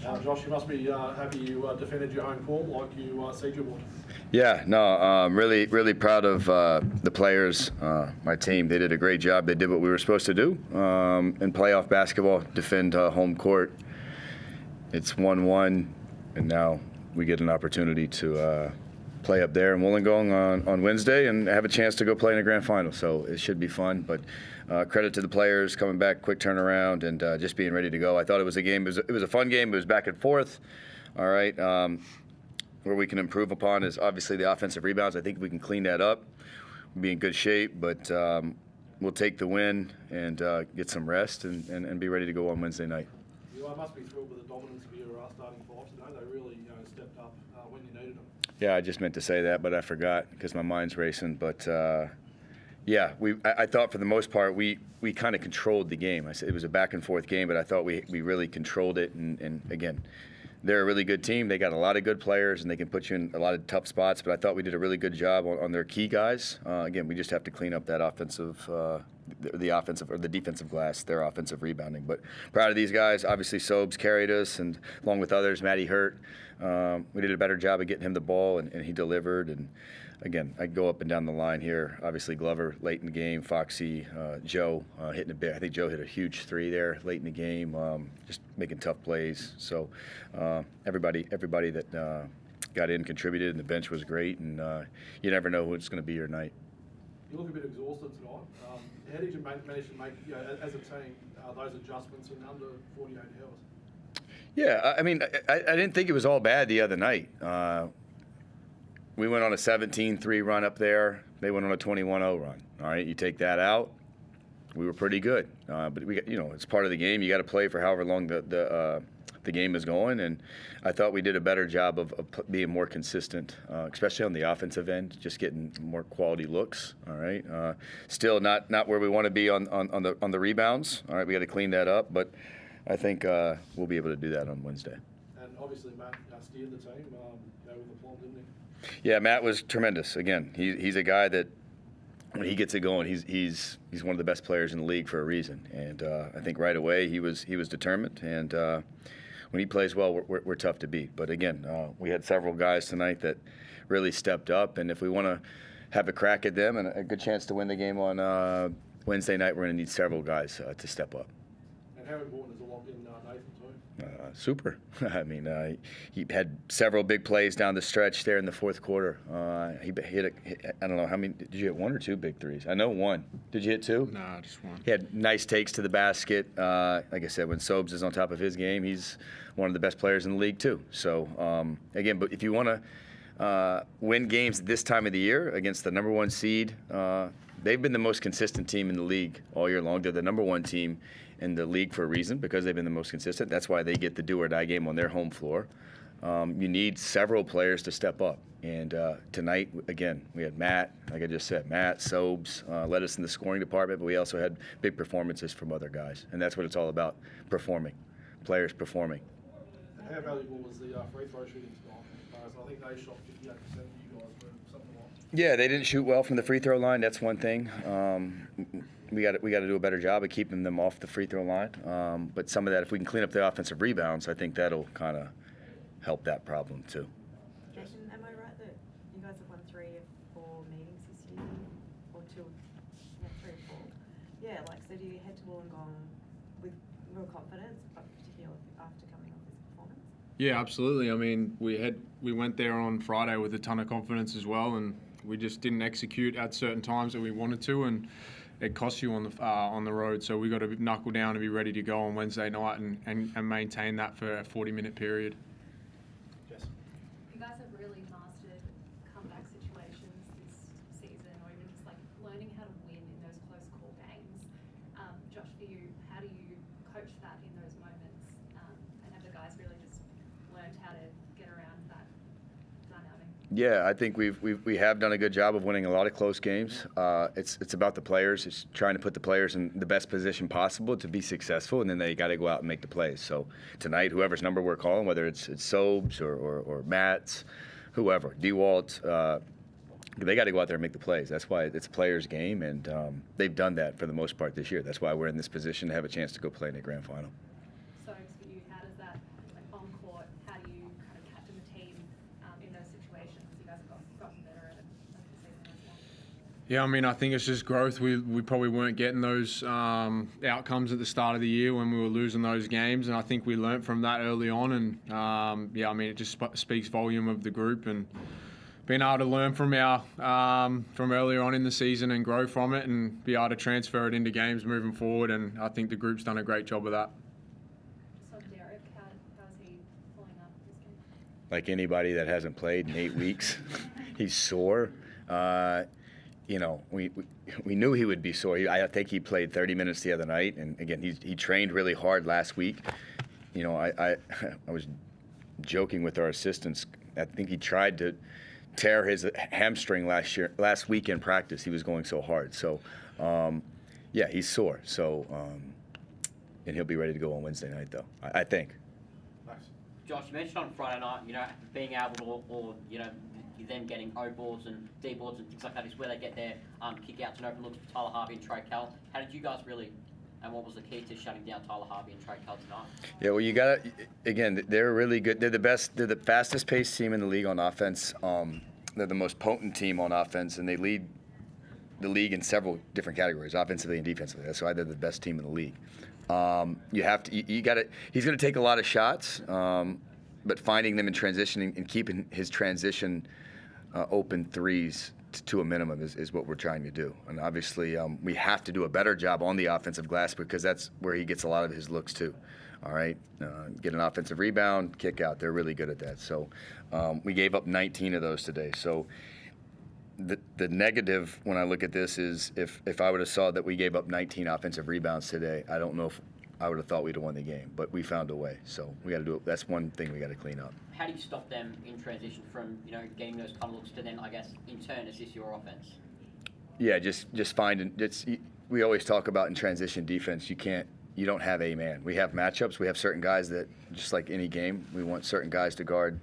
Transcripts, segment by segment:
Josh, you must be happy you defended your home form like you said you would. Yeah, no, really proud of the players, my team. They did a great job. They did what we were supposed to do in playoff basketball, defend home court. It's 1-1, and now we get an opportunity to play up there in Wollongong on Wednesday and have a chance to go play in a grand final. So it should be fun. But credit to the players coming back, quick turnaround, and just being ready to go. I thought it was a game. It was a fun game. It was back and forth. All right. Where we can improve upon is obviously the offensive rebounds. I think we can clean that up. We'll be in good shape, but we'll take the win and get some rest and be ready to go on Wednesday night. You must be thrilled with the dominance of your starting five today. They really stepped up when you needed them. Yeah, I just meant to say that, but I forgot because my mind's racing. But yeah, I thought for the most part we kind of controlled the game. I said it was a back and forth game, but I thought we really controlled it. And again, they're a really good team. They got a lot of good players, and they can put you in a lot of tough spots. But I thought we did a really good job on their key guys. Again, we just have to clean up that offensive, the offensive or the defensive glass, their offensive rebounding. But proud of these guys. Obviously, Sobes carried us, and along with others, Matty Hurt. We did a better job of getting him the ball, and he delivered. And again, I go up and down the line here. Obviously, Glover late in the game, Foxy, Joe hitting a bit. I think Joe hit a huge three there late in the game, just making tough plays. So everybody that got in contributed, and the bench was great. And you never know who it's going to be your night. You look a bit exhausted tonight. How did you manage to make, as a team, those adjustments in under 48 hours? Yeah, I mean, I didn't think it was all bad the other night. We went on a 17-3 run up there. They went on a 21-0 run. All right, you take that out, we were pretty good. But we got, it's part of the game. You got to play for however long the game is going. And I thought we did a better job of being more consistent, especially on the offensive end, just getting more quality looks. All right, still not where we want to be on the rebounds. All right, we got to clean that up, but I think we'll be able to do that on Wednesday. And obviously, Matt steered the team with the plum, didn't he? Yeah, Matt was tremendous. Again, he's a guy that when he gets it going, he's one of the best players in the league for a reason. And I think right away he was determined. And when he plays well, we're tough to beat. But again, we had several guys tonight that really stepped up. And if we want to have a crack at them and a good chance to win the game on Wednesday night, we're going to need several guys to step up. And how important is a lock in Nathan too? Super. I mean, he had several big plays down the stretch there in the fourth quarter. He hit I don't know how many. Did you hit one or two big threes? I know one. Did you hit two? No, just one. He had nice takes to the basket. Like I said, when Sobes is on top of his game, he's one of the best players in the league too. So again, but if you want to win games at this time of the year against the number one seed, they've been the most consistent team in the league all year long. They're the number one team in the league for a reason, because they've been the most consistent. That's why they get the do-or-die game on their home floor. You need several players to step up. And tonight, again, we had Matt, like I just said, Matt, Sobes led us in the scoring department, but we also had big performances from other guys. And that's what it's all about, performing, players performing. How valuable was the free throw shooting tonight? I think they shot 58%, you guys were something like that. Yeah, they didn't shoot well from the free throw line. That's one thing. We got to do a better job of keeping them off the free throw line. But some of that, if we can clean up the offensive rebounds, I think that'll kind of help that problem too. Jason, am I right that you guys have won 3 of 4 meetings this year, or 2? Yeah, 3 or 4. Yeah, so do you head to Wollongong with real confidence, but particularly after coming off this performance? Yeah, absolutely. I mean, we went there on Friday with a ton of confidence as well, and we just didn't execute at certain times that we wanted to, and it costs you on the road. So we got to knuckle down and be ready to go on Wednesday night and maintain that for a 40-minute period. Yes. You guys have really mastered comeback situations this season, or even just learning how to win in those close call games. Josh, for you, how do you coach that in those moments? And have the guys really just learned how to get around that dynamic? Yeah, I think we have done a good job of winning a lot of close games. It's about the players. It's trying to put the players in the best position possible to be successful, and then they got to go out and make the plays. So tonight, whoever's number we're calling, whether it's Sobes or Matt's, whoever, DeWalt, they got to go out there and make the plays. That's why it's a players' game, and they've done that for the most part this year. That's why we're in this position to have a chance to go play in the grand final. So for you, you, how does that, like on court, how do you kind of captain the team in those situations? You guys have gotten better at it as the season goes on. Yeah, I mean, I think it's just growth. We probably weren't getting those outcomes at the start of the year when we were losing those games, and I think we learnt from that early on. And yeah, I mean, it just speaks volume of the group and being able to learn from from earlier on in the season and grow from it and be able to transfer it into games moving forward. And I think the group's done a great job of that. Just on Derek, how's he pulling up this game? Like anybody that hasn't played in 8 weeks, he's sore. You know, we knew he would be sore. I think he played 30 minutes the other night, and again, he trained really hard last week. You know, I was joking with our assistants. I think he tried to tear his hamstring last week in practice. He was going so hard. So, yeah, he's sore. So, and he'll be ready to go on Wednesday night, though. I think. Nice. Josh, you mentioned on Friday night, being able to, or them getting O boards and D boards and things like that is where they get their kick outs and open looks for Tyler Harvey and Trey Cal. How did you guys really, and what was the key to shutting down Tyler Harvey and Trey Cal tonight? Yeah, well, you got to, again, they're really good. They're the best, they're the fastest paced team in the league on offense. They're the most potent team on offense, and they lead the league in several different categories, offensively and defensively. That's why they're the best team in the league. You have to, you got to, he's going to take a lot of shots, but finding them in transitioning and keeping his transition open threes to a minimum is what we're trying to do. And obviously, we have to do a better job on the offensive glass because that's where he gets a lot of his looks too. All right, get an offensive rebound, kick out. They're really good at that. So we gave up 19 of those today. So the negative when I look at this is if I would have saw that we gave up 19 offensive rebounds today, I don't know if I would have thought we'd have won the game. But we found a way. So we got to do it. That's one thing we got to clean up. How do you stop them in transition from getting those kind of looks to then, I guess, in turn assist your offense? Yeah, just finding. We always talk about in transition defense. You don't have a man. We have matchups. We have certain guys that, just like any game, we want certain guys to guard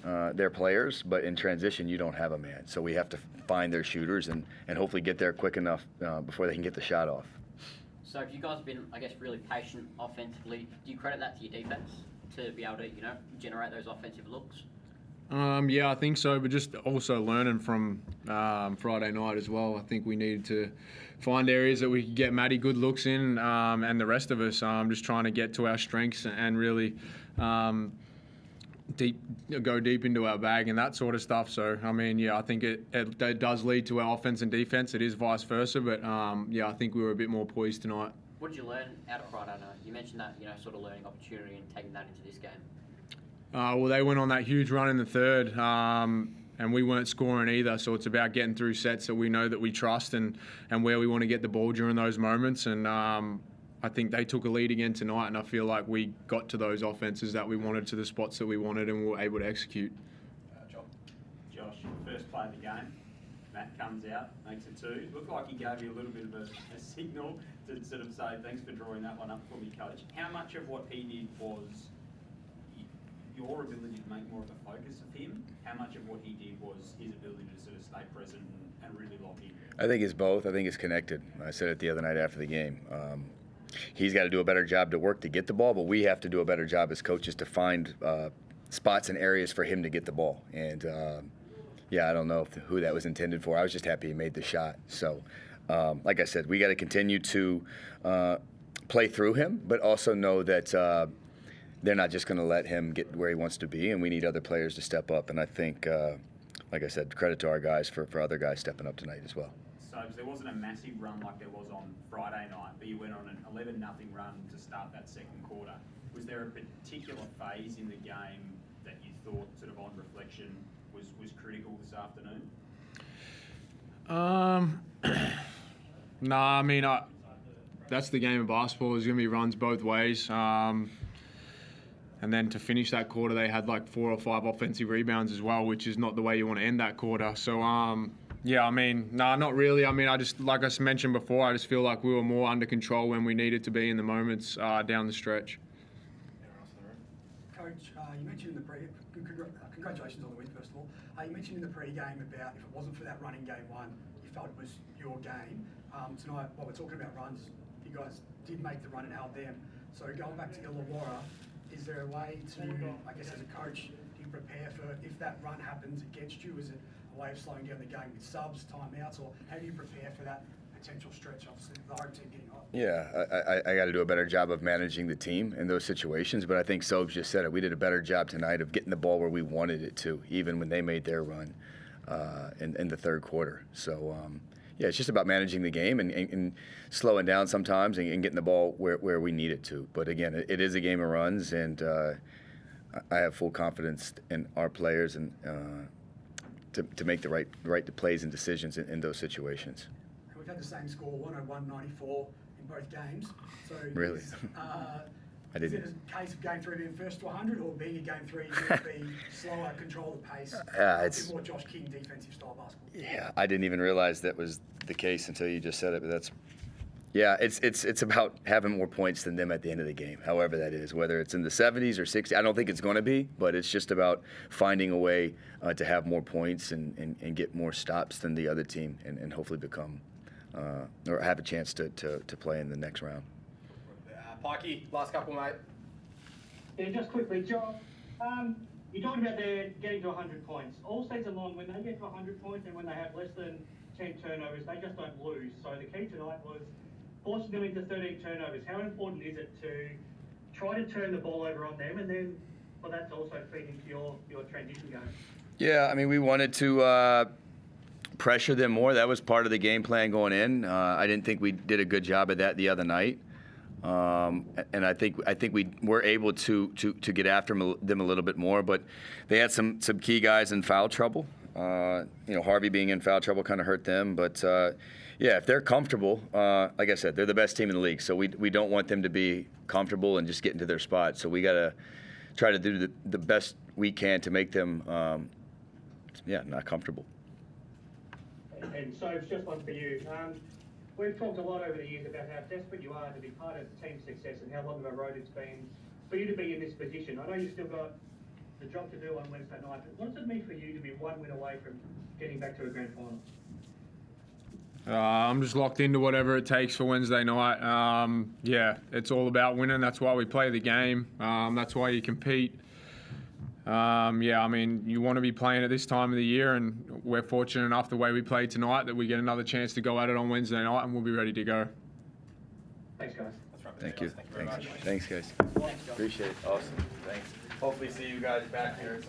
their players. But in transition, you don't have a man. So we have to find their shooters and hopefully get there quick enough before they can get the shot off. So if you guys have been, I guess, really patient offensively, do you credit that to your defense to be able to, generate those offensive looks? Yeah, I think so, but just also learning from Friday night as well. I think we needed to find areas that we could get Matty good looks in, and the rest of us just trying to get to our strengths and really go deep into our bag and that sort of stuff. So, I mean, yeah, I think it does lead to our offense and defense. It is vice versa, but yeah, I think we were a bit more poised tonight. What did you learn out of Friday night? You mentioned that, sort of learning opportunity and taking that into this game. Well, they went on that huge run in the third, and we weren't scoring either. So it's about getting through sets that we know that we trust and where we want to get the ball during those moments. And I think they took a lead again tonight, and I feel like we got to those offenses that we wanted, to the spots that we wanted, and we were able to execute. Josh, first play of the game. Matt comes out, makes a two. Looked like he gave you a little bit of a signal to sort of say thanks for drawing that one up for me, coach. How much of what he did was your ability to make more of a focus of him? How much of what he did was his ability to sort of stay present and really lock in? I think it's both. I think it's connected. I said it the other night after the game. He's got to do a better job to work to get the ball, but we have to do a better job as coaches to find spots and areas for him to get the ball. And yeah, I don't know who that was intended for. I was just happy he made the shot. So, like I said, we got to continue to play through him, but also know that they're not just going to let him get where he wants to be, and we need other players to step up. And I think, like I said, credit to our guys for other guys stepping up tonight as well. So there wasn't a massive run like there was on Friday night, but you went on an 11-0 run to start that second quarter. Was there a particular phase in the game that you thought, sort of on reflection, was critical this afternoon? No, I mean, that's the game of basketball. There's going to be runs both ways. And then to finish that quarter, they had like 4 or 5 offensive rebounds as well, which is not the way you want to end that quarter. So, yeah, I mean, no, not really. I mean, I just, like I mentioned before, I just feel like we were more under control when we needed to be in the moments down the stretch. Coach, you mentioned in the congratulations on the win, first of all. You mentioned in the pre-game about if it wasn't for that run in game one, you felt it was your game. Tonight, while we're talking about runs, you guys did make the run and held them. So going back to Illawarra, is there a way to, I guess as a coach, do you prepare for if that run happens against you? Is it a way of slowing down the game with subs, timeouts, or how do you prepare for that potential stretch? Obviously, the home team getting hot. Yeah, I got to do a better job of managing the team in those situations, but I think Sobey just said it. We did a better job tonight of getting the ball where we wanted it to, even when they made their run in the third quarter. So, yeah, it's just about managing the game and slowing down sometimes and getting the ball where we need it to. But again, it is a game of runs, and I have full confidence in our players and to make the right plays and decisions in those situations. And we've had the same score, 101-94 in both games. So Really? Is it a case of game 3 being first to 100, or being a game 3 you have to be slower, control the pace, a bit more Josh King defensive style basketball? Yeah, I didn't even realize that was the case until you just said it. But that's, yeah, it's about having more points than them at the end of the game, however that is, whether it's in the 70s or 60s. I don't think it's going to be, but it's just about finding a way to have more points and get more stops than the other team, and hopefully become or have a chance to play in the next round. Pikey, last couple, mate. Yeah, just quickly, Joe, you talked about their getting to 100 points. All season long, when they get to 100 points and when they have less than 10 turnovers, they just don't lose. So the key tonight was forcing them into 13 turnovers. How important is it to try to turn the ball over on them, and then for that to also feed into your transition game? Yeah, I mean, we wanted to pressure them more. That was part of the game plan going in. I didn't think we did a good job of that the other night. And I think we were able to get after them a little bit more, but they had some key guys in foul trouble. Harvey being in foul trouble kind of hurt them. But yeah, if they're comfortable, like I said, they're the best team in the league. So we don't want them to be comfortable and just get into their spot. So we got to try to do the best we can to make them, not comfortable. And so it's just one for you. We've talked a lot over the years about how desperate you are to be part of team success and how long of a road it's been for you to be in this position. I know you've still got the job to do on Wednesday night, but what does it mean for you to be one win away from getting back to a grand final? I'm just locked into whatever it takes for Wednesday night. Yeah, it's all about winning. That's why we play the game. That's why you compete. Yeah, I mean, you want to be playing at this time of the year, and we're fortunate enough the way we played tonight that we get another chance to go at it on Wednesday night, and we'll be ready to go. Thanks, guys. Thank you. Thank you very much. Thanks, guys. Appreciate it. Awesome. Thanks. Hopefully see you guys back here.